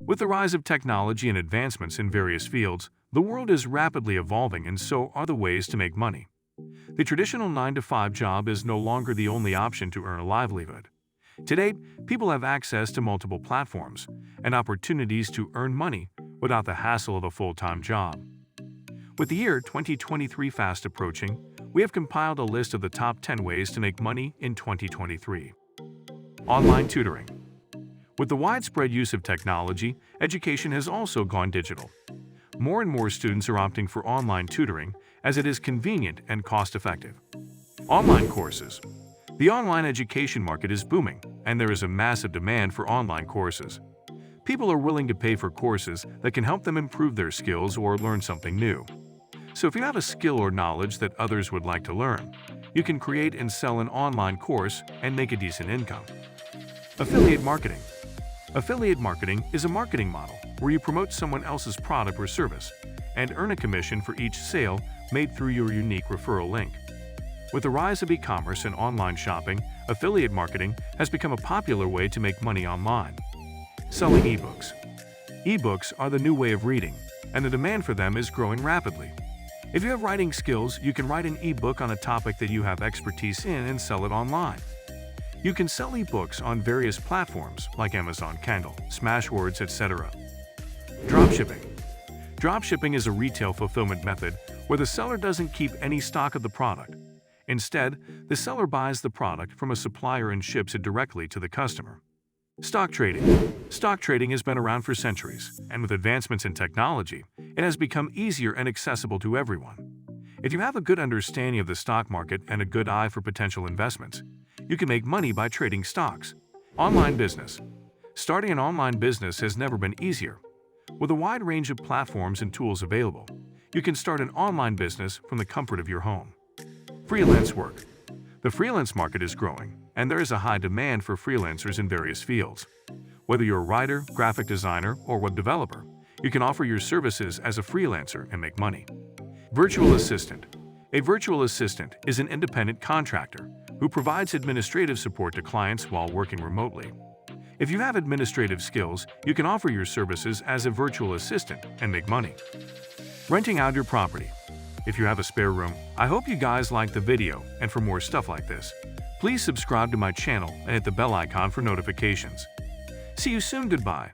With the rise of technology and advancements in various fields, the world is rapidly evolving and so are the ways to make money. The traditional 9-to-5 job is no longer the only option to earn a livelihood. Today, people have access to multiple platforms and opportunities to earn money without the hassle of a full-time job. With the year 2023 fast approaching, we have compiled a list of the top 10 ways to make money in 2023. Online tutoring. With the widespread use of technology, education has also gone digital. More and more students are opting for online tutoring as it is convenient and cost-effective. Online courses. The online education market is booming, and there is a massive demand for online courses. People are willing to pay for courses that can help them improve their skills or learn something new. So if you have a skill or knowledge that others would like to learn, you can create and sell an online course and make a decent income. Affiliate marketing. Affiliate marketing is a marketing model where you promote someone else's product or service and earn a commission for each sale made through your unique referral link. With the rise of e-commerce and online shopping, affiliate marketing has become a popular way to make money online. Selling ebooks. Ebooks are the new way of reading, and the demand for them is growing rapidly. If you have writing skills, you can write an ebook on a topic that you have expertise in and sell it online. You can sell ebooks on various platforms like Amazon Kindle, Smashwords, etc. Dropshipping. Dropshipping is a retail fulfillment method where the seller doesn't keep any stock of the product. Instead, the seller buys the product from a supplier and ships it directly to the customer. Stock trading. Stock trading has been around for centuries, and with advancements in technology, it has become easier and accessible to everyone. If you have a good understanding of the stock market and a good eye for potential investments, you can make money by trading stocks. Online business. Starting an online business has never been easier. With a wide range of platforms and tools available, you can start an online business from the comfort of your home. Freelance work. The freelance market is growing, and there is a high demand for freelancers in various fields. Whether you're a writer, graphic designer, or web developer, you can offer your services as a freelancer and make money. Virtual assistant. A virtual assistant is an independent contractor who provides administrative support to clients while working remotely. If you have administrative skills, you can offer your services as a virtual assistant and make money. Renting out your property. If you have a spare room, I hope you guys liked the video, and for more stuff like this, please subscribe to my channel and hit the bell icon for notifications. See you soon, goodbye.